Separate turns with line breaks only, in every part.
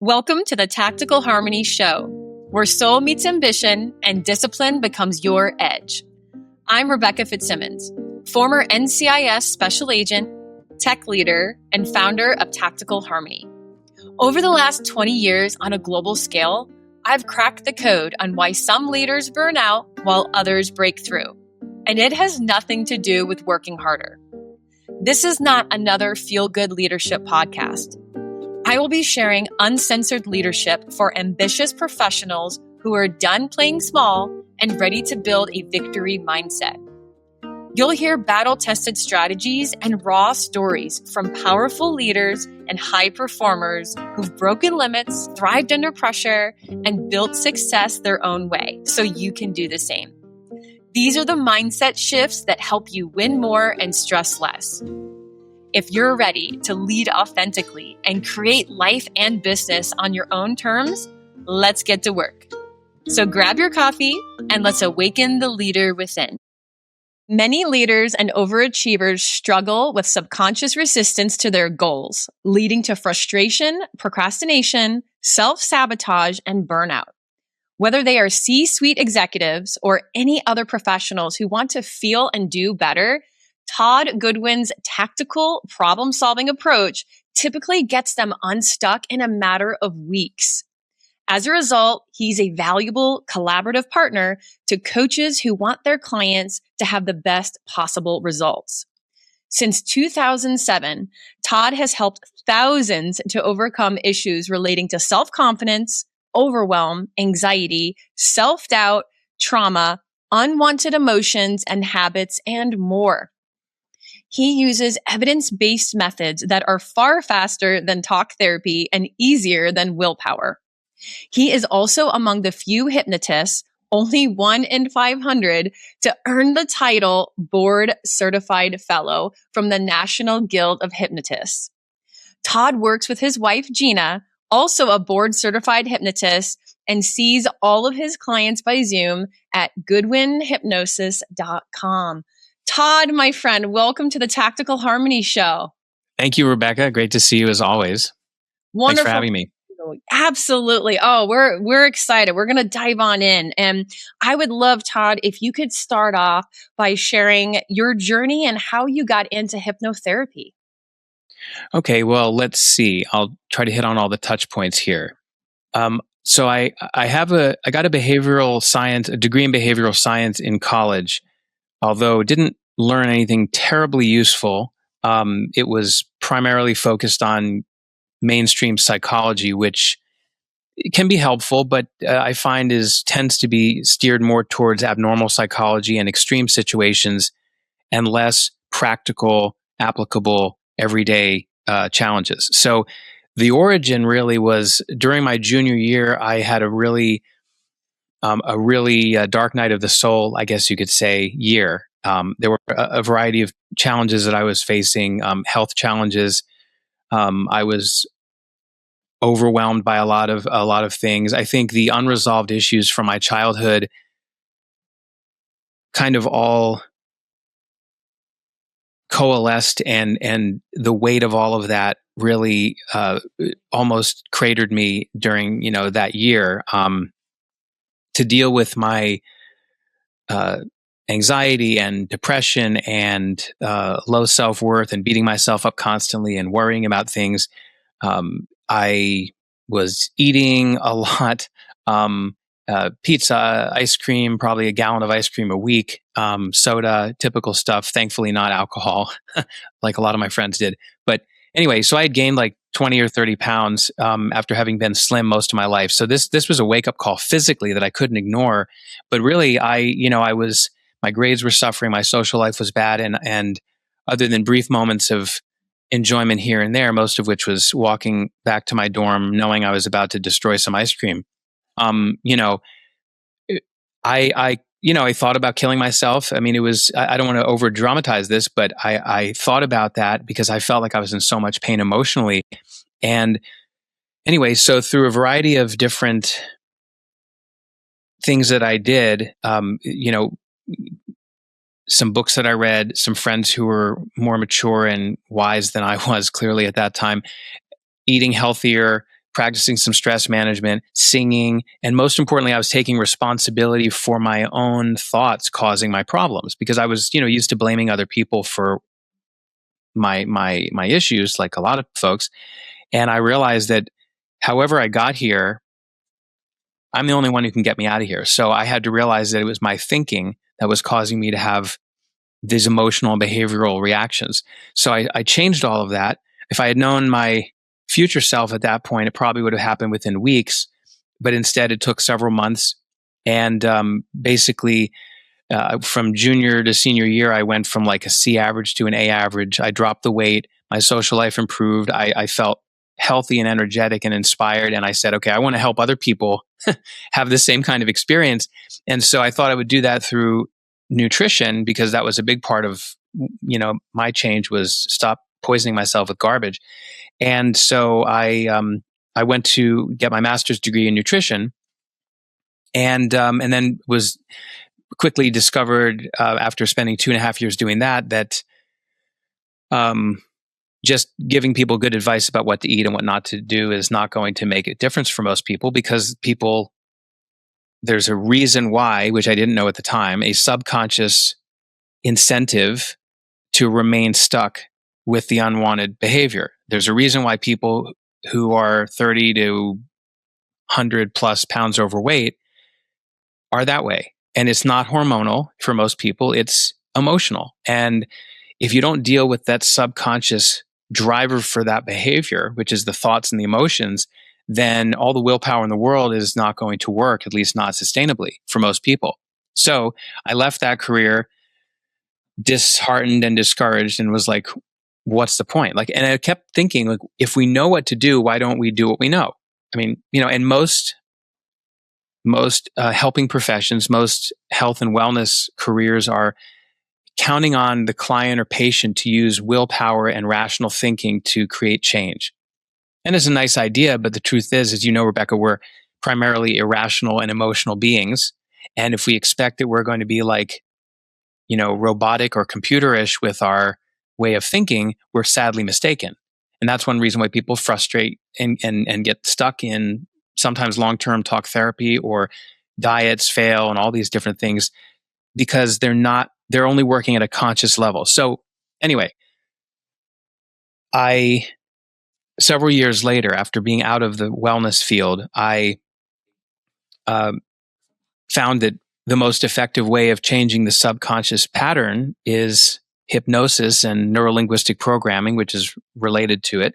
Welcome to the Tactical Harmony Show, where soul meets ambition and discipline becomes your edge. I'm Rebecca Fitzsimmons, former NCIS special agent, tech leader, and founder of Tactical Harmony. Over the last 20 years on a global scale, I've cracked the code on why some leaders burn out while others break through. And it has nothing to do with working harder. This is not another feel-good leadership podcast. I will be sharing uncensored leadership for ambitious professionals who are done playing small and ready to build a victory mindset. You'll hear battle-tested strategies and raw stories from powerful leaders and high performers who've broken limits, thrived under pressure, and built success their own way, so you can do the same. These are the mindset shifts that help you win more and stress less. If you're ready to lead authentically and create life and business on your own terms, let's get to work. So grab your coffee and let's awaken the leader within. Many leaders and overachievers struggle with subconscious resistance to their goals, leading to frustration, procrastination, self-sabotage, and burnout. Whether they are C-suite executives or any other professionals who want to feel and do better, Todd Goodwin's tactical problem-solving approach typically gets them unstuck in a matter of weeks. As a result, he's a valuable collaborative partner to coaches who want their clients to have the best possible results. Since 2007, Todd has helped thousands to overcome issues relating to self-confidence, overwhelm, anxiety, self-doubt, trauma, unwanted emotions and habits, and more. He uses evidence-based methods that are far faster than talk therapy and easier than willpower. He is also among the few hypnotists, only 1 in 500, to earn the title Board Certified Fellow from the National Guild of Hypnotists. Todd works with his wife, Gina, also a board-certified hypnotist, and sees all of his clients by Zoom at goodwinhypnosis.com. Todd, my friend, welcome to the Tactical Harmony Show.
Thank you, Rebecca. Great to see you as always.
Wonderful.
Thanks for having me.
Absolutely. Oh, we're excited. We're going to dive on in. And I would love, Todd, if you could start off by sharing your journey and how you got into hypnotherapy.
Okay, well, let's see. I'll try to hit on all the touch points here. So I got a behavioral science, a degree in behavioral science in college, although didn't learn anything terribly useful. It was primarily focused on mainstream psychology, which can be helpful, but I find tends to be steered more towards abnormal psychology and extreme situations and less practical, applicable, everyday challenges. So the origin really was during my junior year. I had a really dark night of the soul, I guess you could say, year. There were a variety of challenges that I was facing, health challenges. I was overwhelmed by a lot of things. I think the unresolved issues from my childhood kind of all coalesced, and the weight of all of that really almost cratered me during that year. To deal with my anxiety and depression and low self-worth and beating myself up constantly and worrying about things, I was eating a lot, pizza, ice cream, probably a gallon of ice cream a week, soda, typical stuff, thankfully not alcohol, like a lot of my friends did. But anyway, so I had gained like 20 or 30 pounds after having been slim most of my life. So this was a wake-up call physically that I couldn't ignore. But really, my grades were suffering, my social life was bad, and other than brief moments of enjoyment here and there, most of which was walking back to my dorm knowing I was about to destroy some ice cream. I thought about killing myself. I mean, I don't want to over dramatize this, but I thought about that because I felt like I was in so much pain emotionally. And anyway, so through a variety of different things that I did, some books that I read, some friends who were more mature and wise than I was clearly at that time, eating healthier, practicing some stress management, singing, and most importantly, I was taking responsibility for my own thoughts causing my problems, because I was, used to blaming other people for my issues, like a lot of folks. And I realized that however I got here, I'm the only one who can get me out of here. So I had to realize that it was my thinking that was causing me to have these emotional and behavioral reactions. So I changed all of that. If I had known my future self at that point, it probably would have happened within weeks, but instead it took several months. And basically, from junior to senior year, I went from like a C average to an A average. I dropped the weight. My social life improved. I felt healthy and energetic and inspired. And I said, okay, I want to help other people have the same kind of experience. And so I thought I would do that through nutrition, because that was a big part of, my change was stop poisoning myself with garbage. And so I went to get my master's degree in nutrition, and then was quickly discovered after spending 2.5 years doing that just giving people good advice about what to eat and what not to do is not going to make a difference for most people, because there's a reason why, which I didn't know at the time, a subconscious incentive to remain stuck with the unwanted behavior. There's a reason why people who are 30 to 100 plus pounds overweight are that way. And it's not hormonal for most people, it's emotional. And if you don't deal with that subconscious driver for that behavior, which is the thoughts and the emotions, then all the willpower in the world is not going to work, at least not sustainably for most people. So I left that career disheartened and discouraged, and was like, what's the point? And I kept thinking, like, if we know what to do, why don't we do what we know? I mean, and most helping professions, most health and wellness careers are counting on the client or patient to use willpower and rational thinking to create change. And it's a nice idea, but the truth is, as you know, Rebecca, we're primarily irrational and emotional beings. And if we expect that we're going to be like, robotic or computerish with our way of thinking, we're sadly mistaken. And that's one reason why people frustrate and get stuck in sometimes long-term talk therapy, or diets fail and all these different things, because they're only working at a conscious level. So anyway, several years later, after being out of the wellness field, I found that the most effective way of changing the subconscious pattern is hypnosis and neurolinguistic programming, which is related to it,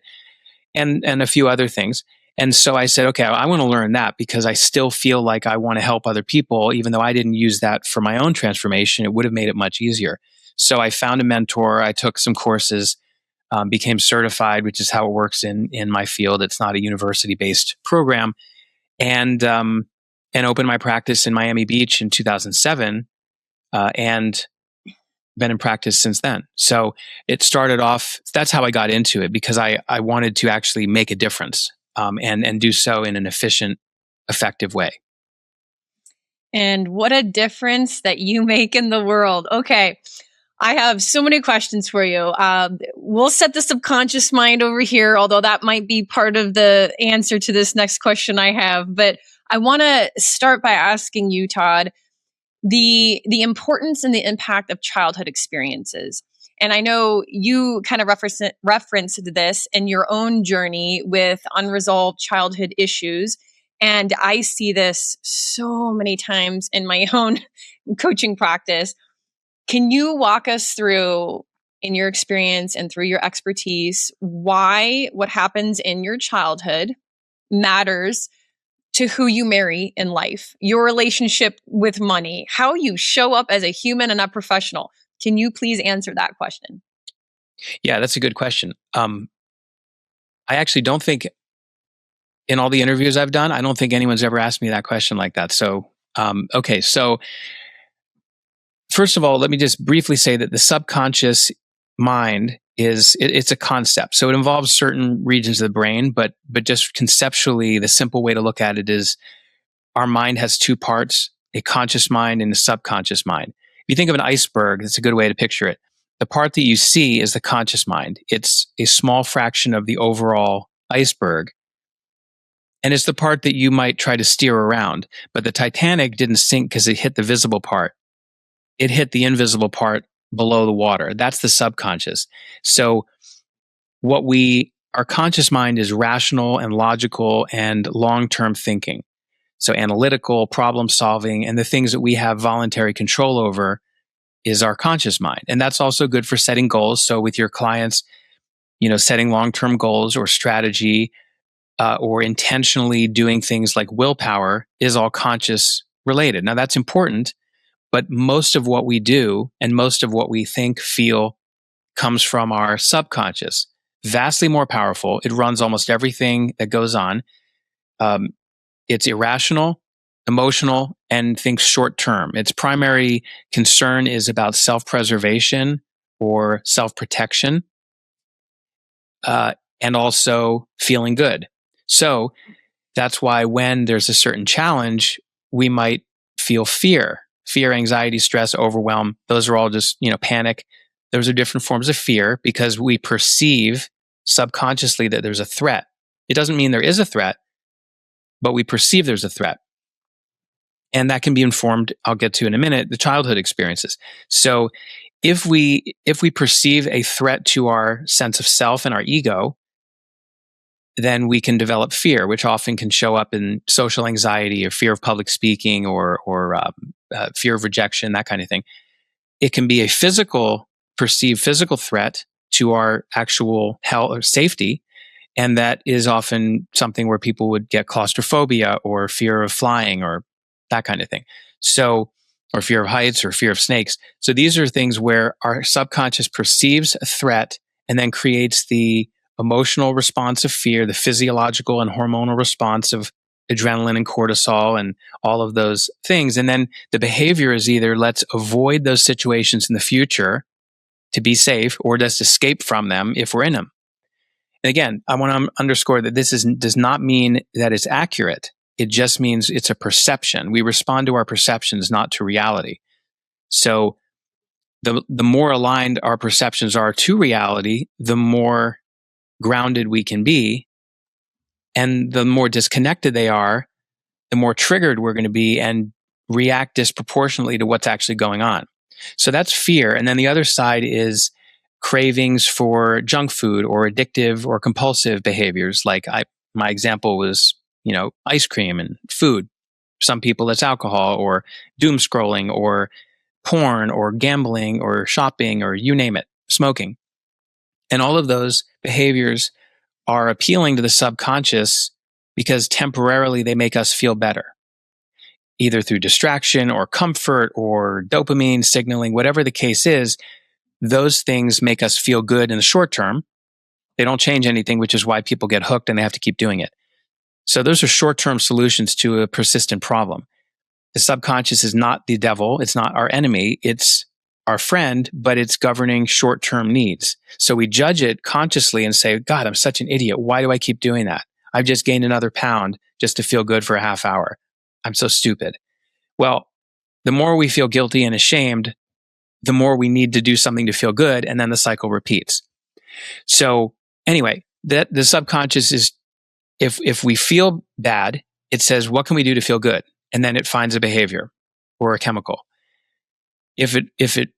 and a few other things. And so I said, okay, I want to learn that, because I still feel like I want to help other people, even though I didn't use that for my own transformation. It would have made it much easier. So I found a mentor. I took some courses, became certified, which is how it works in my field. It's not a university-based program, and opened my practice in Miami Beach in 2007, and been in practice since then. So it started off, that's how I got into it, because I wanted to actually make a difference, and do so in an efficient, effective way.
And what a difference that you make in the world. Okay. I have so many questions for you. We'll set the subconscious mind over here, although that might be part of the answer to this next question I have. But I want to start by asking you, Todd, the importance and the impact of childhood experiences. And I know you kind of referenced this in your own journey with unresolved childhood issues. And I see this so many times in my own coaching practice. Can you walk us through, in your experience and through your expertise, why what happens in your childhood matters to who you marry in life, your relationship with money, how you show up as a human and a professional? Can you please answer that question?
Yeah, that's a good question. I actually don't think, in all the interviews I've done, I don't think anyone's ever asked me that question like that. So, okay. So first of all, let me just briefly say that the subconscious mind it's a concept. So it involves certain regions of the brain, but just conceptually, the simple way to look at it is our mind has two parts, a conscious mind and a subconscious mind. If you think of an iceberg, that's a good way to picture it. The part that you see is the conscious mind. It's a small fraction of the overall iceberg. And it's the part that you might try to steer around. But the Titanic didn't sink because it hit the visible part. It hit the invisible part below the water. That's the subconscious. So our conscious mind is rational and logical and long-term thinking. So analytical, problem solving, and the things that we have voluntary control over is our conscious mind. And that's also good for setting goals. So with your clients, setting long-term goals or strategy, or intentionally doing things like willpower is all conscious related. Now that's important, but most of what we do and most of what we think, feel comes from our subconscious. Vastly more powerful. It runs almost everything that goes on. It's irrational, emotional, and thinks short term. Its primary concern is about self-preservation or self-protection, and also feeling good. So that's why when there's a certain challenge, we might feel fear, anxiety, stress, overwhelm. Those are all just, panic. Those are different forms of fear because we perceive subconsciously that there's a threat. It doesn't mean there is a threat, but we perceive there's a threat. And that can be informed, I'll get to in a minute, the childhood experiences. So if we perceive a threat to our sense of self and our ego, then we can develop fear, which often can show up in social anxiety or fear of public speaking or fear of rejection, that kind of thing. It can be a perceived physical threat to our actual health or safety. And that is often something where people would get claustrophobia or fear of flying or that kind of thing. So, or fear of heights or fear of snakes. So these are things where our subconscious perceives a threat and then creates the emotional response of fear, the physiological and hormonal response of adrenaline and cortisol and all of those things. And then the behavior is either let's avoid those situations in the future to be safe or just escape from them if we're in them. And again, I want to underscore that this does not mean that it's accurate. It just means it's a perception. We respond to our perceptions, not to reality. So the more aligned our perceptions are to reality, the more grounded we can be. And the more disconnected they are, the more triggered we're going to be and react disproportionately to what's actually going on. So that's fear. And then the other side is cravings for junk food or addictive or compulsive behaviors. Like my example was, ice cream and food. For some people, it's alcohol or doom scrolling or porn or gambling or shopping or you name it, smoking. And all of those behaviors are appealing to the subconscious because temporarily they make us feel better, either through distraction or comfort or dopamine signaling, whatever the case is. Those things make us feel good in the short term. They don't change anything, which is why people get hooked and they have to keep doing it. So those are short-term solutions to a persistent problem. The subconscious is not the devil. It's not our enemy. It's our friend, but it's governing short-term needs. So we judge it consciously and say, God, I'm such an idiot. Why do I keep doing that? I've just gained another pound just to feel good for a half hour. I'm so stupid. Well, the more we feel guilty and ashamed, the more we need to do something to feel good, and then the cycle repeats. So anyway, the subconscious is, if we feel bad, it says, what can we do to feel good? And then it finds a behavior or a chemical. If it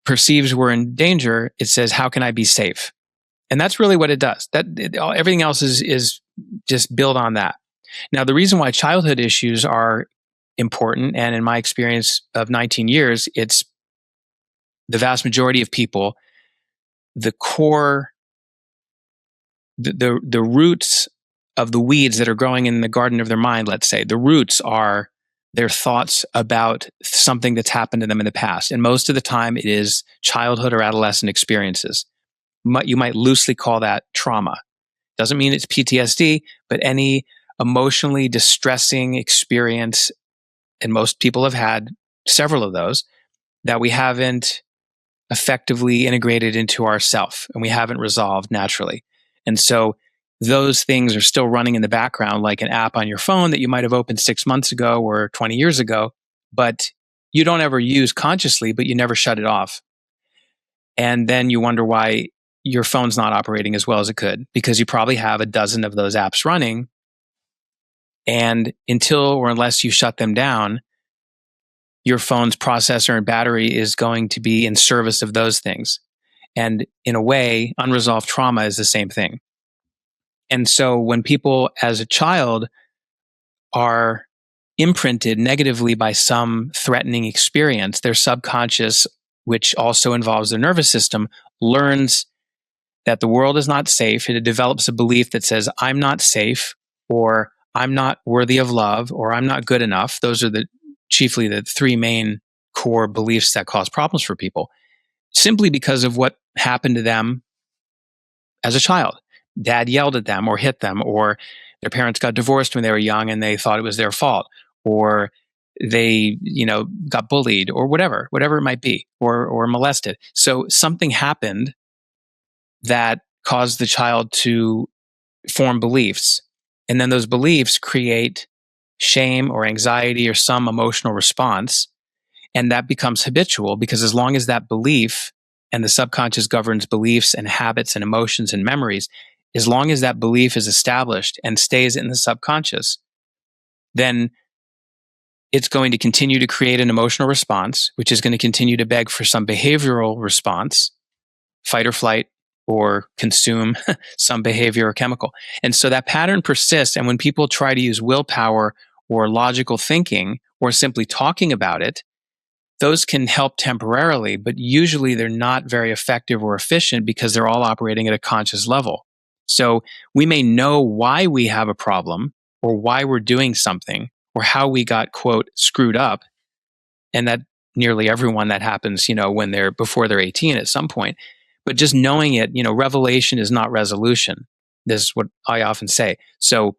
perceives we're in danger, it says, how can I be safe? And that's really what it does. Everything else is just built on that. Now, the reason why childhood issues are important, and in my experience of 19 years, it's the vast majority of people, the core, the roots of the weeds that are growing in the garden of their mind, let's say, the roots are their thoughts about something that's happened to them in the past. And most of the time it is childhood or adolescent experiences. You might loosely call that trauma. Doesn't mean it's PTSD, but any emotionally distressing experience, and most people have had several of those, that we haven't effectively integrated into ourself and we haven't resolved naturally. And so those things are still running in the background like an app on your phone that you might have opened 6 months ago or 20 years ago, but you don't ever use consciously, but you never shut it off. And then you wonder why your phone's not operating as well as it could, because you probably have a dozen of those apps running And until or unless you shut them down, your phone's processor and battery is going to be in service of those things. And in a way, unresolved trauma is the same thing. And so when people as a child are imprinted negatively by some threatening experience, their subconscious, which also involves their nervous system, learns that the world is not safe. It develops a belief that says, I'm not safe, or I'm not worthy of love, or I'm not good enough. Those are chiefly the three main core beliefs that cause problems for people, simply because of what happened to them as a child. Dad yelled at them or hit them, or their parents got divorced when they were young and they thought it was their fault, or they, got bullied, or whatever it might be, or molested. So something happened that caused the child to form beliefs. And then those beliefs create shame or anxiety or some emotional response. And that becomes habitual, because as long as that belief, and the subconscious governs beliefs and habits and emotions and memories, as long as that belief is established and stays in the subconscious, then it's going to continue to create an emotional response, which is going to continue to beg for some behavioral response, fight or flight, or consume some behavior or chemical. And so that pattern persists. And when people try to use willpower or logical thinking or simply talking about it, those can help temporarily, but usually they're not very effective or efficient, because they're all operating at a conscious level. So we may know why we have a problem, or why we're doing something, or how we got, quote, screwed up. And that nearly everyone, that happens, before they're 18 at some point. But just knowing it, revelation is not resolution. This is what I often say. So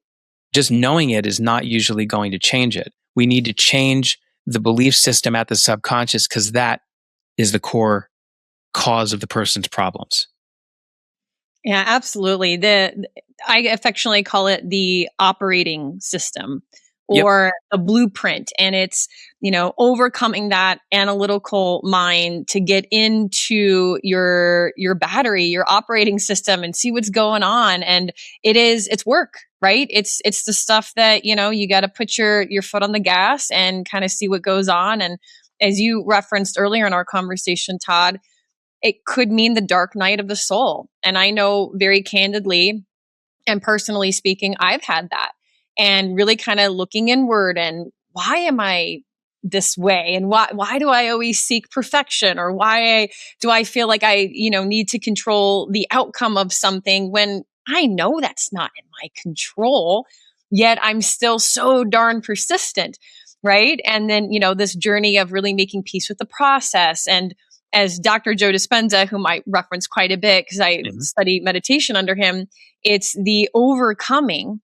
just knowing it is not usually going to change it. We need to change the belief system at the subconscious, because that is the core cause of the person's problems.
Yeah, absolutely. I affectionately call it the operating system, or a blueprint. And it's, overcoming that analytical mind to get into your battery, your operating system, and see what's going on. And it's work, right? It's the stuff that, you got to put your foot on the gas and kind of see what goes on. And as you referenced earlier in our conversation, Todd, it could mean the dark night of the soul. And I know very candidly and personally speaking, I've had that, and really kind of looking inward, and why am I this way? And why do I always seek perfection? Or why do I feel like I, need to control the outcome of something when I know that's not in my control, yet I'm still so darn persistent. Right. And then, this journey of really making peace with the process. And as Dr. Joe Dispenza, whom I reference quite a bit because I study meditation under him, it's the overcoming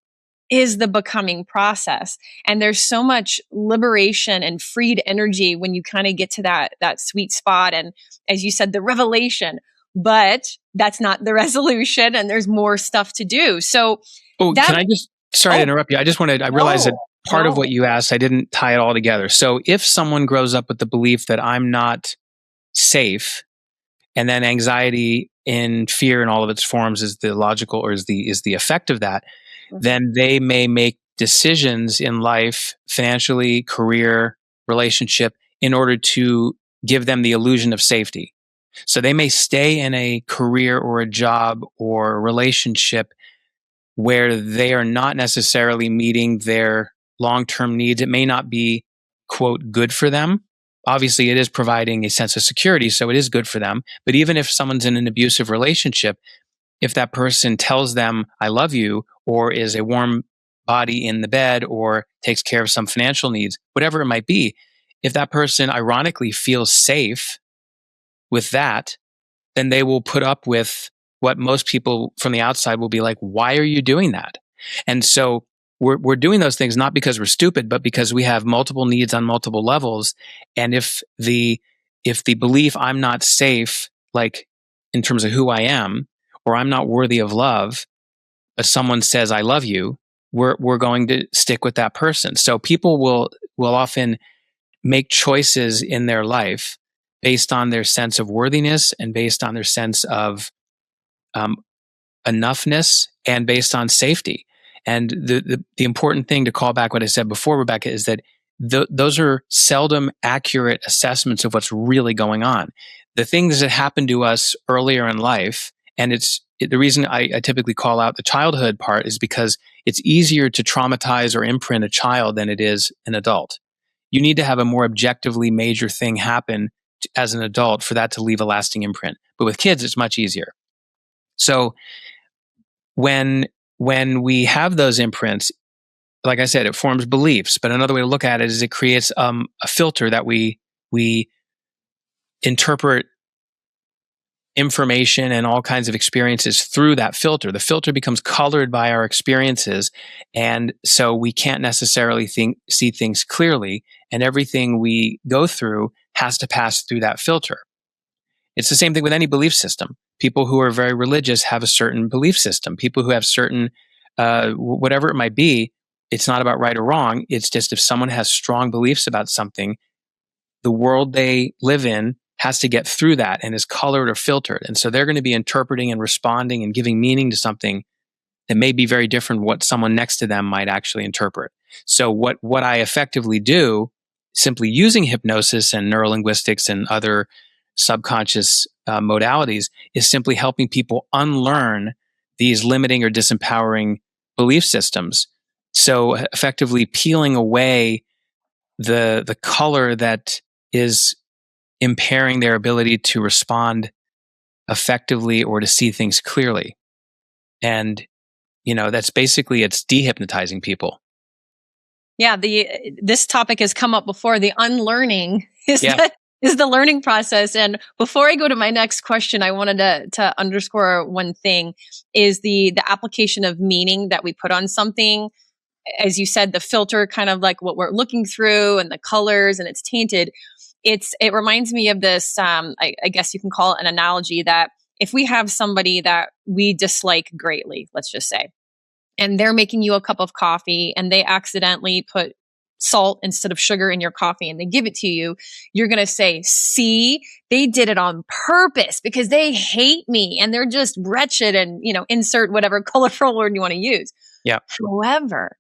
is the becoming process. And there's so much liberation and freed energy when you kind of get to that sweet spot. And as you said, the revelation, but that's not the resolution, and there's more stuff to do. So
can I just, sorry to interrupt you. I realized that part of what you asked, I didn't tie it all together. So if someone grows up with the belief that I'm not safe, and then anxiety and fear in all of its forms is the logical, or is the effect of that, then they may make decisions in life, financially, career, relationship, in order to give them the illusion of safety. So they may stay in a career or a job or a relationship where they are not necessarily meeting their long-term needs. It may not be, quote, good for them. Obviously, it is providing a sense of security, so it is good for them. But even if someone's in an abusive relationship, if that person tells them, I love you, or is a warm body in the bed, or takes care of some financial needs, whatever it might be, if that person ironically feels safe with that, then they will put up with what most people from the outside will be like, why are you doing that? And so we're doing those things not because we're stupid, but because we have multiple needs on multiple levels. And if the belief I'm not safe, like in terms of who I am, or I'm not worthy of love, but someone says I love you, we're going to stick with that person. So people will often make choices in their life based on their sense of worthiness, and based on their sense of enoughness, and based on safety. And the important thing to call back what I said before, Rebecca, is that those are seldom accurate assessments of what's really going on. The things that happen to us earlier in life, and the reason I typically call out the childhood part is because it's easier to traumatize or imprint a child than it is an adult. You need to have a more objectively major thing happen as an adult for that to leave a lasting imprint. But with kids, it's much easier. So when we have those imprints, like I said, it forms beliefs. But another way to look at it is it creates a filter that we interpret information and all kinds of experiences through that filter. The filter becomes colored by our experiences, and so we can't necessarily see things clearly, and everything we go through has to pass through that filter. It's the same thing with any belief system. People who are very religious have a certain belief system. People who have certain, whatever it might be, it's not about right or wrong. It's just if someone has strong beliefs about something, the world they live in has to get through that and is colored or filtered. And so they're going to be interpreting and responding and giving meaning to something that may be very different from what someone next to them might actually interpret. So what I effectively do, simply using hypnosis and neurolinguistics and other subconscious modalities, is simply helping people unlearn these limiting or disempowering belief systems. So effectively peeling away the color that is impairing their ability to respond effectively or to see things clearly. And, that's basically, it's dehypnotizing people.
Yeah, this topic has come up before. The unlearning is the learning process. And before I go to my next question, I wanted to underscore one thing, is the application of meaning that we put on something. As you said, the filter, kind of like what we're looking through, and the colors, and it's tainted. It reminds me of this, I guess you can call it an analogy, that if we have somebody that we dislike greatly, let's just say, and they're making you a cup of coffee and they accidentally put salt instead of sugar in your coffee and they give it to you, you're going to say, see, they did it on purpose because they hate me and they're just wretched, and, insert whatever colorful word you want to use.
Yeah.
However,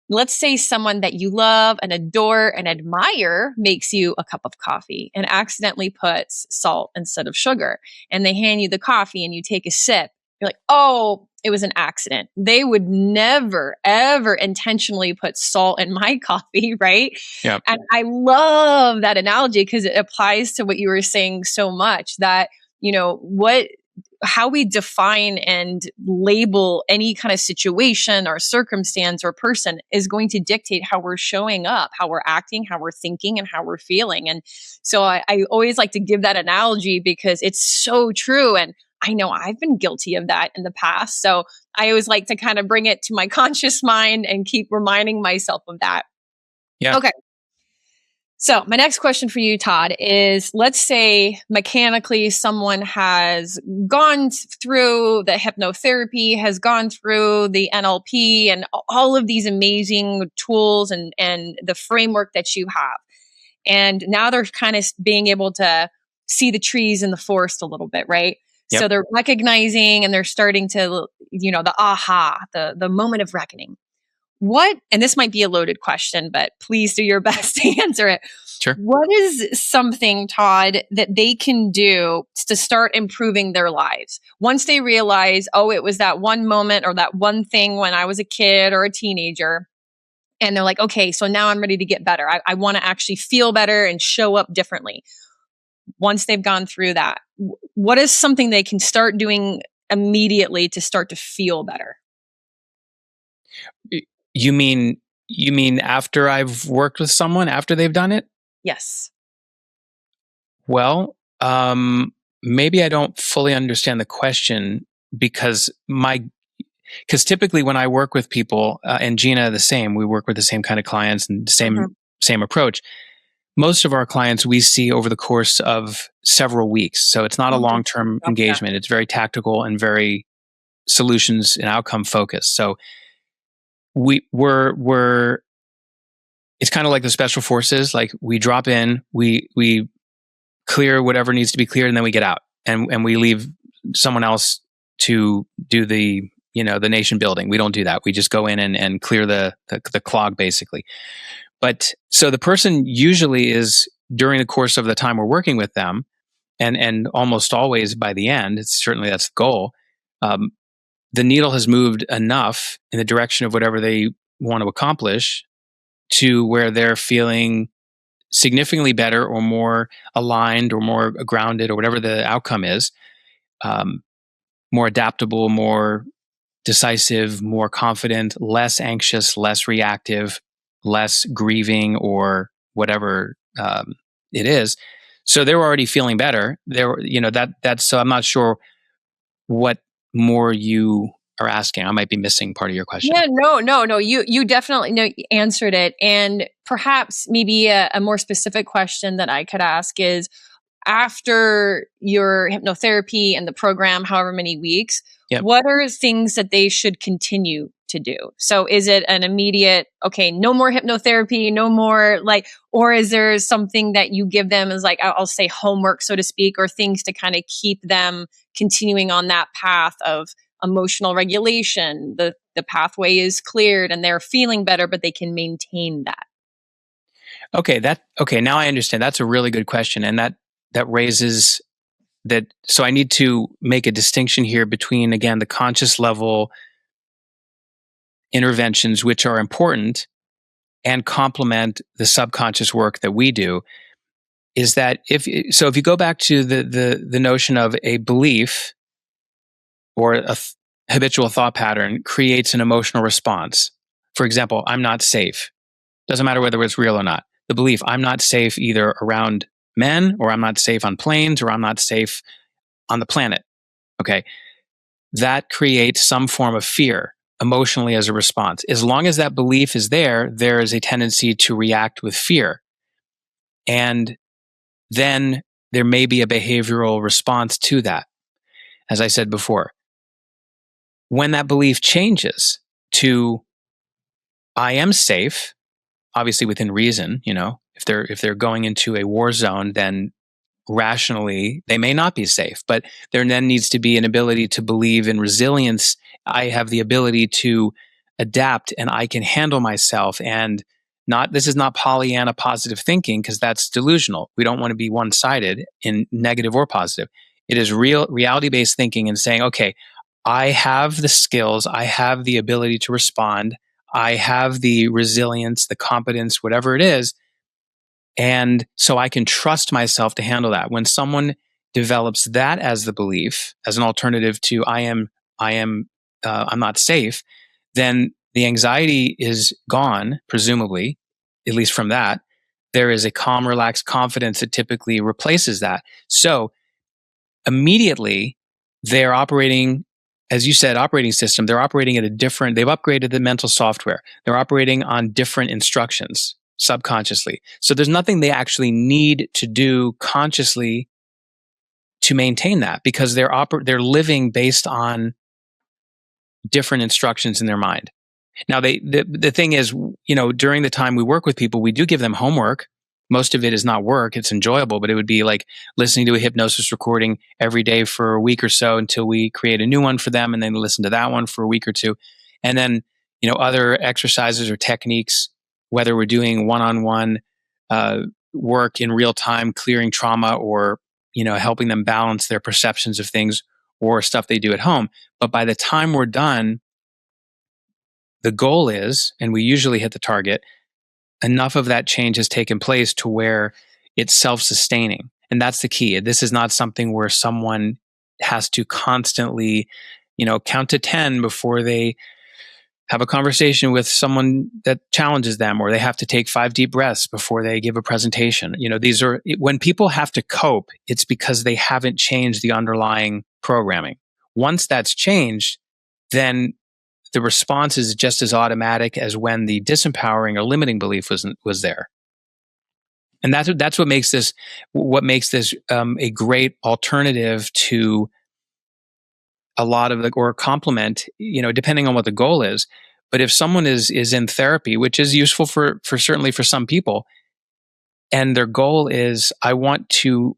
let's say someone that you love and adore and admire makes you a cup of coffee and accidentally puts salt instead of sugar, and they hand you the coffee and you take a sip. You're like, oh, it was an accident. They would never, ever intentionally put salt in my coffee, right?
Yeah.
And I love that analogy because it applies to what you were saying so much, that, how we define and label any kind of situation or circumstance or person is going to dictate how we're showing up, how we're acting, how we're thinking, and how we're feeling. And so I always like to give that analogy because it's so true. And I know I've been guilty of that in the past. So I always like to kind of bring it to my conscious mind and keep reminding myself of that.
Yeah.
Okay. So my next question for you, Todd, is, let's say mechanically someone has gone through the hypnotherapy, has gone through the NLP and all of these amazing tools and the framework that you have. And now they're kind of being able to see the trees in the forest a little bit, right?
Yep.
So they're recognizing and they're starting to, the aha, the moment of reckoning. What, and this might be a loaded question, but please do your best to answer it.
Sure.
What is something, Todd, that they can do to start improving their lives once they realize, oh, it was that one moment or that one thing when I was a kid or a teenager, and they're like, okay, so now I'm ready to get better. I want to actually feel better and show up differently. Once they've gone through that, what is something they can start doing immediately to start to feel better?
You mean after I've worked with someone, after they've done it?
Yes.
Well, maybe I don't fully understand the question because typically when I work with people, and Gina the same, we work with the same kind of clients and same approach. Most of our clients we see over the course of several weeks. So it's not a long-term engagement. It's very tactical and very solutions and outcome focused. So we're it's kind of like the special forces. Like we drop in, we clear whatever needs to be cleared, and then we get out, and we leave someone else to do the the nation building. We don't do that. We just go in and clear the clog, basically. But so the person usually is, during the course of the time we're working with them, and almost always by the end, certainly that's the goal, the needle has moved enough in the direction of whatever they want to accomplish to where they're feeling significantly better or more aligned or more grounded or whatever the outcome is, more adaptable, more decisive, more confident, less anxious, less reactive, less grieving or whatever it is. So they're already feeling better. So I'm not sure what more you are asking. I might be missing part of your question.
Yeah, no. You definitely answered it. And perhaps maybe a more specific question that I could ask is, after your hypnotherapy and the program, however many weeks,
yep,
what are things that they should continue to do? So is it an immediate, okay, no more hypnotherapy, no more or is there something that you give them as I'll say homework, so to speak, or things to kind of keep them continuing on that path of emotional regulation? The pathway is cleared and they're feeling better, but they can maintain that.
Okay, now I understand. That's a really good question. And that raises that. So I need to make a distinction here between, again, the conscious level interventions, which are important and complement the subconscious work that we do. Is that if you go back to the notion of a belief or a habitual thought pattern creates an emotional response. For example, I'm not safe. Doesn't matter whether it's real or not. The belief, I'm not safe either around men, or I'm not safe on planes, or I'm not safe on the planet. Okay. That creates some form of fear emotionally as a response. As long as that belief is there is a tendency to react with fear. And then there may be a behavioral response to that. As I said before, when that belief changes to, I am safe, obviously within reason, if they're going into a war zone, then rationally they may not be safe, but there then needs to be an ability to believe in resilience. I have the ability to adapt and I can handle myself, and this is not Pollyanna positive thinking, because that's delusional. We don't want to be one-sided in negative or positive. It is real reality-based thinking and saying, okay, I have the skills, I have the ability to respond, I have the resilience, the competence, whatever it is. And so I can trust myself to handle that. When someone develops that as the belief, as an alternative to I'm not safe, then the anxiety is gone, presumably, at least from that. There is a calm, relaxed confidence that typically replaces that. So immediately they're operating, as you said, operating system, they've upgraded the mental software. They're operating on different instructions subconsciously. So there's nothing they actually need to do consciously to maintain that, because they're living based on different instructions in their mind. Now, the thing is, during the time we work with people, we do give them homework. Most of it is not work. It's enjoyable, but it would be like listening to a hypnosis recording every day for a week or so until we create a new one for them, and then listen to that one for a week or two. And then, other exercises or techniques, whether we're doing one-on-one work in real time, clearing trauma, or, helping them balance their perceptions of things, or stuff they do at home. But by the time we're done, the goal is, and we usually hit the target, enough of that change has taken place to where it's self-sustaining. And that's the key. This is not something where someone has to constantly, count to 10 before they have a conversation with someone that challenges them, or they have to take 5 deep breaths before they give a presentation. When people have to cope, it's because they haven't changed the underlying programming. Once that's changed, then the response is just as automatic as when the disempowering or limiting belief was there. And that's what makes this a great alternative to a lot of or complement, depending on what the goal is. But if someone is in therapy, which is useful for certainly for some people, and their goal is, I want to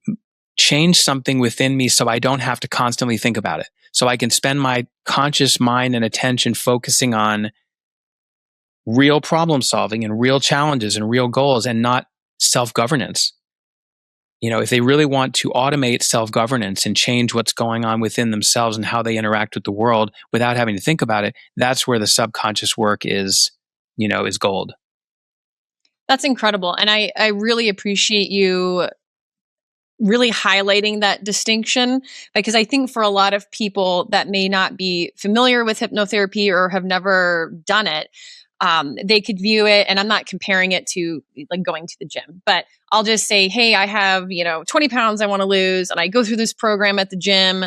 change something within me so I don't have to constantly think about it. so I can spend my conscious mind and attention focusing on real problem solving and real challenges and real goals and not self-governance. If they really want to automate self-governance and change what's going on within themselves and how they interact with the world without having to think about it, that's where the subconscious work is gold.
That's incredible. And I really appreciate you really highlighting that distinction, because I think for a lot of people that may not be familiar with hypnotherapy or have never done it, they could view it, and I'm not comparing it to like going to the gym, but I'll just say, hey, I have, 20 pounds I want to lose, and I go through this program at the gym,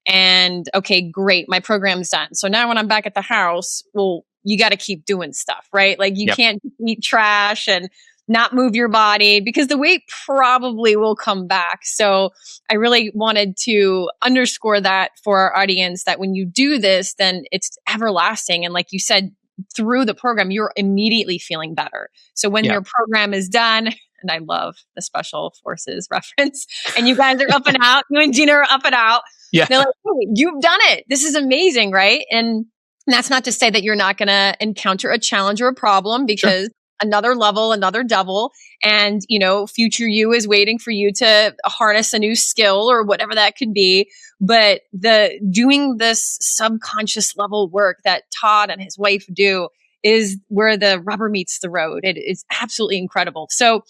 and okay, great, my program's done. So now when I'm back at the house, well, you got to keep doing stuff, right? Like you can't eat trash and not move your body, because the weight probably will come back. So I really wanted to underscore that for our audience, that when you do this, then it's everlasting. And like you said, through the program, you're immediately feeling better. So when your program is done, and I love the special forces reference, and you guys are up and out, you and Gina are up and out. Yeah. They're like, hey, you've done it. This is amazing, right? And that's not to say that you're not going to encounter a challenge or a problem, because another level, another double, and future you is waiting for you to harness a new skill or whatever that could be. But the doing this subconscious level work that Todd and his wife do is where the rubber meets the road. It is absolutely incredible. So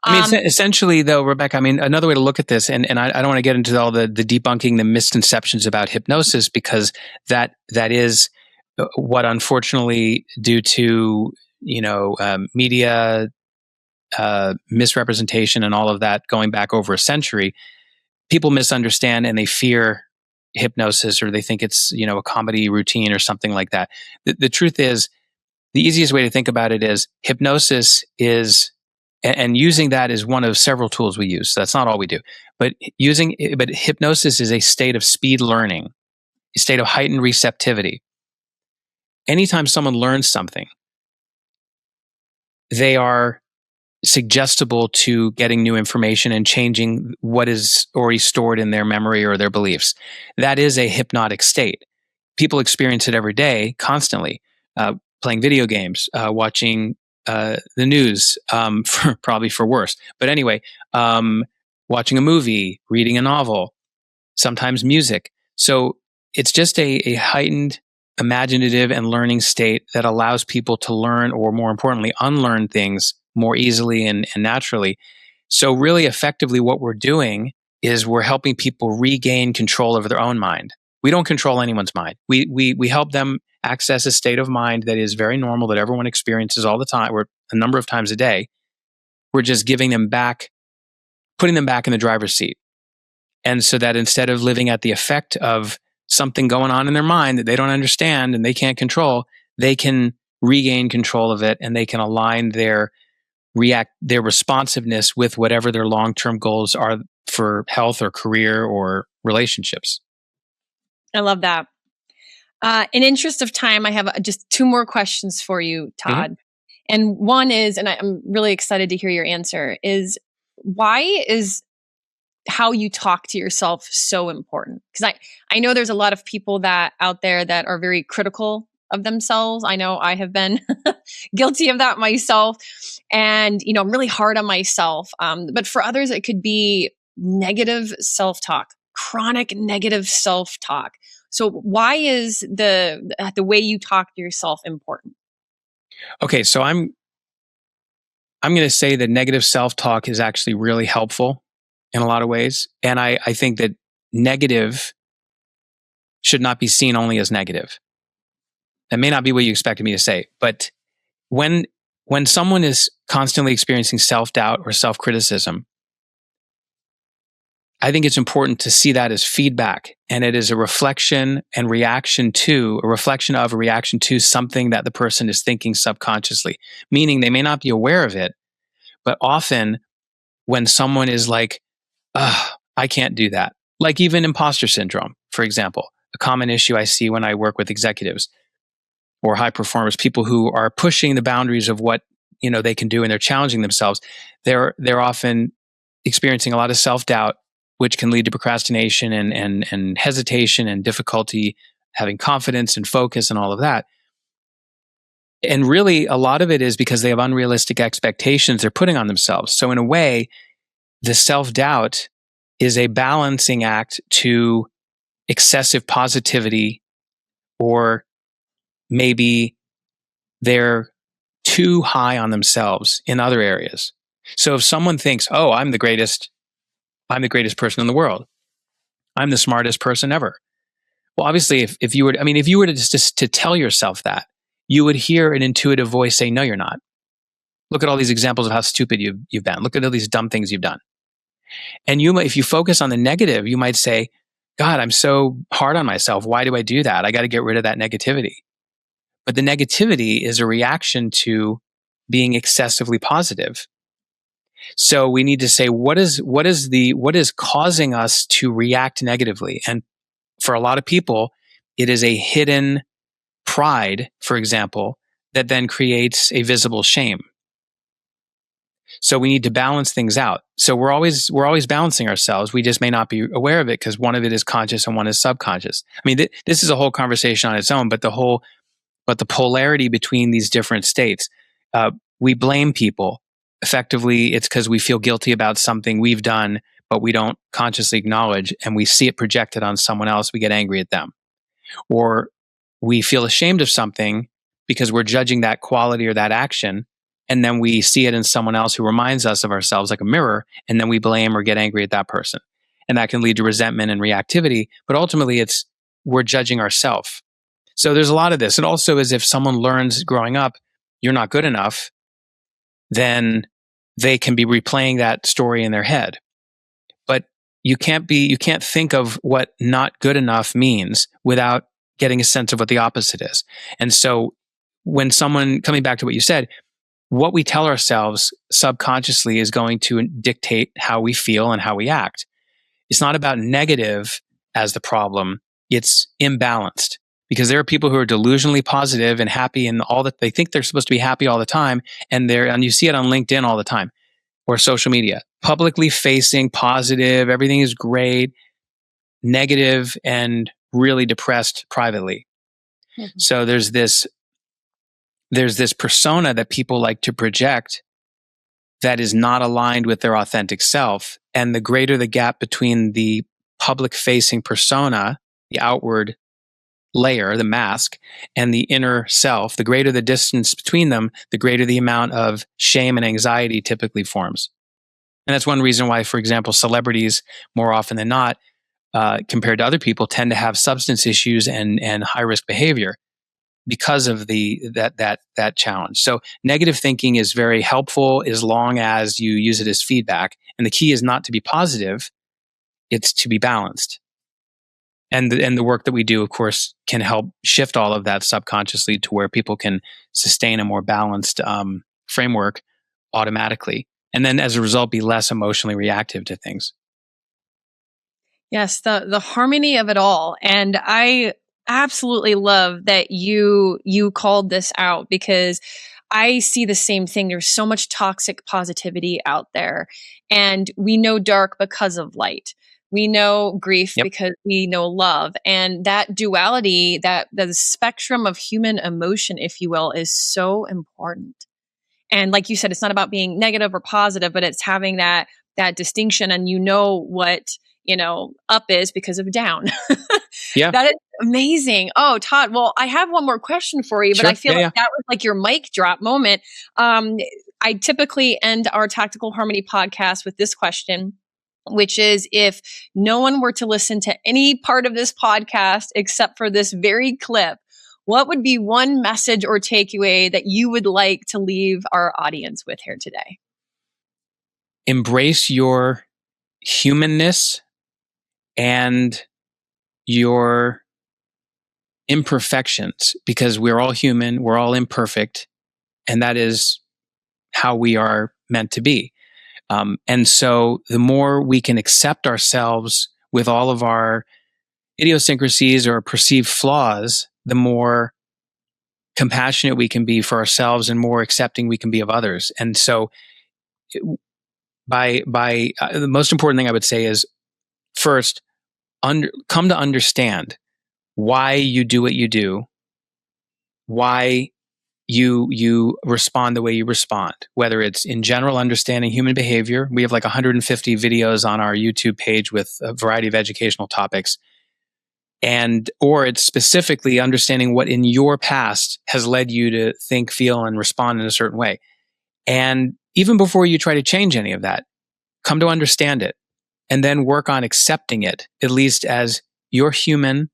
essentially though, Rebecca, another way to look at this, and I don't want to get into all the debunking the misconceptions about hypnosis, because that is what, unfortunately, due to media misrepresentation and all of that going back over a century, people misunderstand and they fear hypnosis, or they think it's a comedy routine or something like that. The truth is, the easiest way to think about it is hypnosis is, and using that is one of several tools we use. So that's not all we do, but hypnosis is a state of speed learning, a state of heightened receptivity. Anytime someone learns something, they are suggestible to getting new information and changing what is already stored in their memory or their beliefs. That is a hypnotic state. People experience it every day, constantly, playing video games, watching the news, probably for worse. But anyway, watching a movie, reading a novel, sometimes music. So it's just a heightened imaginative and learning state that allows people to learn, or more importantly, unlearn things more easily and naturally. So really effectively what we're doing is we're helping people regain control over their own mind. We don't control anyone's mind. We help them access a state of mind that is very normal, that everyone experiences all the time, or a number of times a day. We're just giving them back, putting them back in the driver's seat. And so that instead of living at the effect of something going on in their mind that they don't understand and they can't control, they can regain control of it, and they can align their responsiveness with whatever their long-term goals are for health or career or relationships.
I love that. In interest of time, I have just two more questions for you, Todd. And one is, and I'm really excited to hear your answer, is why is how you talk to yourself so important? Because I know there's a lot of people that out there that are very critical of themselves. I know I have been guilty of that myself, and I'm really hard on myself. But for others, it could be negative self-talk, chronic negative self-talk. So why is the way you talk to yourself important?
Okay, so I'm going to say that negative self-talk is actually really helpful in a lot of ways. And I think that negative should not be seen only as negative. That may not be what you expected me to say, but when someone is constantly experiencing self-doubt or self-criticism, I think it's important to see that as feedback, and it is a reflection of a reaction to something that the person is thinking subconsciously, meaning they may not be aware of it, but often when someone is like, I can't do that. Like even imposter syndrome, for example, a common issue I see when I work with executives or high performers, people who are pushing the boundaries of what they can do, and they're challenging themselves. They're often experiencing a lot of self-doubt which can lead to procrastination and hesitation and difficulty having confidence and focus and all of that. And really, a lot of it is because they have unrealistic expectations they're putting on themselves. So in a way, the self-doubt is a balancing act to excessive positivity, or maybe they're too high on themselves in other areas. So if someone thinks, oh, I'm the greatest person in the world, I'm the smartest person ever. Well, obviously, if you were to just to tell yourself that, you would hear an intuitive voice say, no, you're not. Look at all these examples of how stupid you've been. Look at all these dumb things you've done. And if you focus on the negative, you might say, God, I'm so hard on myself. Why do I do that? I got to get rid of that negativity. But the negativity is a reaction to being excessively positive. So we need to say, what is causing us to react negatively? And for a lot of people, it is a hidden pride, for example, that then creates a visible shame. So we need to balance things out. So we're always balancing ourselves. We just may not be aware of it because one of it is conscious and one is subconscious. I mean, this is a whole conversation on its own, but the polarity between these different states, we blame people. Effectively, it's because we feel guilty about something we've done, but we don't consciously acknowledge, and we see it projected on someone else. We get angry at them. Or we feel ashamed of something because we're judging that quality or that action, and then we see it in someone else who reminds us of ourselves like a mirror, and then we blame or get angry at that person. And that can lead to resentment and reactivity, but ultimately we're judging ourselves. So there's a lot of this. It also is if someone learns growing up, you're not good enough, then they can be replaying that story in their head. But you can't think of what not good enough means without getting a sense of what the opposite is. And so when someone, coming back to what you said, what we tell ourselves subconsciously is going to dictate how we feel and how we act. It's not about negative as the problem. It's imbalanced. Because there are people who are delusionally positive and happy and all that they think they're supposed to be happy all the time. And you see it on LinkedIn all the time or social media, publicly facing positive, everything is great, negative, and really depressed privately. Mm-hmm. So there's this persona that people like to project that is not aligned with their authentic self. And the greater the gap between the public facing persona, the outward layer, the mask, and the inner self, the greater the distance between them, the greater the amount of shame and anxiety typically forms. And that's one reason why, for example, celebrities more often than not, compared to other people, tend to have substance issues and high risk behavior because of that challenge. So negative thinking is very helpful as long as you use it as feedback. And the key is not to be positive, it's to be balanced. And the work that we do, of course, can help shift all of that subconsciously to where people can sustain a more balanced framework automatically. And then as a result, be less emotionally reactive to things.
Yes, the harmony of it all. And I absolutely love that you called this out, because I see the same thing. There's so much toxic positivity out there, and we know dark because of light. We know grief because we know love. And that duality, that the spectrum of human emotion, if you will, is so important. And like you said, it's not about being negative or positive, but it's having that distinction. And you know what, up is because of down. Yeah. That is amazing. Oh, Todd, well, I have one more question for you, but I feel like that was like your mic drop moment. I typically end our Tactical Harmony podcast with this question, which is, if no one were to listen to any part of this podcast except for this very clip, what would be one message or takeaway that you would like to leave our audience with here today?
Embrace your humanness and your imperfections, because we're all human, we're all imperfect, and that is how we are meant to be. And so the more we can accept ourselves with all of our idiosyncrasies or perceived flaws, the more compassionate we can be for ourselves and more accepting we can be of others. And so the most important thing I would say is first come to understand why you do what you do, why you respond the way you respond, whether it's in general understanding human behavior. We have like 150 videos on our YouTube page with a variety of educational topics. Or it's specifically understanding what in your past has led you to think, feel, and respond in a certain way. And even before you try to change any of that, come to understand it and then work on accepting it, at least as you're human.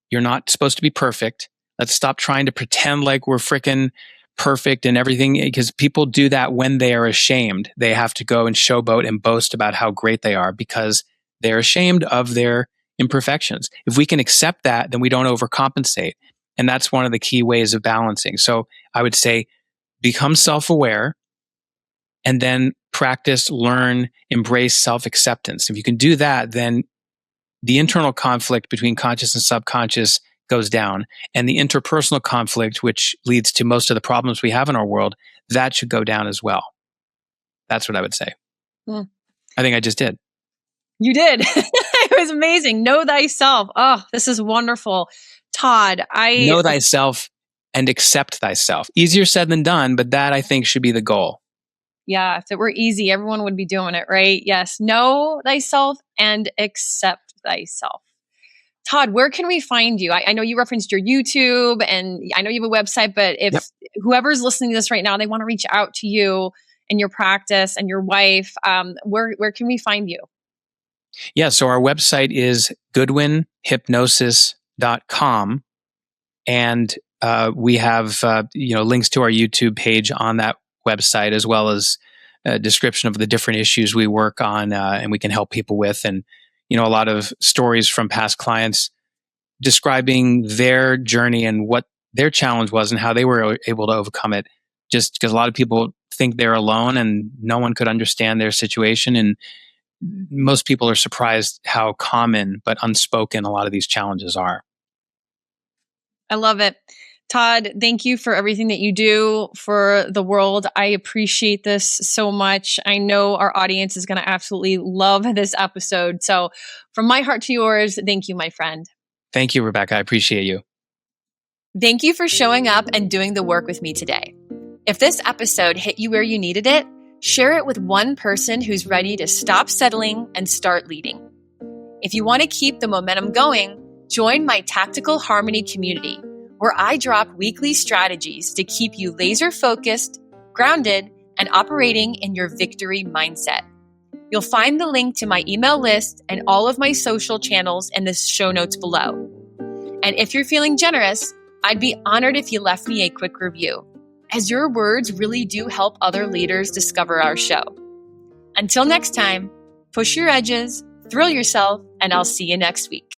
You're not supposed to be perfect. Let's stop trying to pretend like we're freaking perfect and everything, because people do that when they are ashamed. They have to go and showboat and boast about how great they are because they're ashamed of their imperfections. If we can accept that, then we don't overcompensate. And that's one of the key ways of balancing. So I would say become self-aware and then practice, learn, embrace self-acceptance. If you can do that, then the internal conflict between conscious and subconscious goes down. And the interpersonal conflict, which leads to most of the problems we have in our world, that should go down as well. That's what I would say. I think I just did.
You did. It was amazing. Know thyself. Oh, this is wonderful. Todd,
Know thyself and accept thyself. Easier said than done, but that I think should be the goal.
Yeah, if it were easy, everyone would be doing it, right? Yes. Know thyself and accept thyself. Todd, where can we find you? I know you referenced your YouTube and I know you have a website, but if whoever's listening to this right now, they want to reach out to you and your practice and your wife, where can we find you?
Yeah, so our website is goodwinhypnosis.com. And we have links to our YouTube page on that website, as well as a description of the different issues we work on and we can help people with. And a lot of stories from past clients describing their journey and what their challenge was and how they were able to overcome it. Just because a lot of people think they're alone and no one could understand their situation. And most people are surprised how common but unspoken a lot of these challenges are.
I love it. Todd, thank you for everything that you do for the world. I appreciate this so much. I know our audience is going to absolutely love this episode. So from my heart to yours, thank you, my friend.
Thank you, Rebecca. I appreciate you.
Thank you for showing up and doing the work with me today. If this episode hit you where you needed it, share it with one person who's ready to stop settling and start leading. If you want to keep the momentum going, join my Tactical Harmony community, where I drop weekly strategies to keep you laser focused, grounded, and operating in your victory mindset. You'll find the link to my email list and all of my social channels in the show notes below. And if you're feeling generous, I'd be honored if you left me a quick review, as your words really do help other leaders discover our show. Until next time, push your edges, thrill yourself, and I'll see you next week.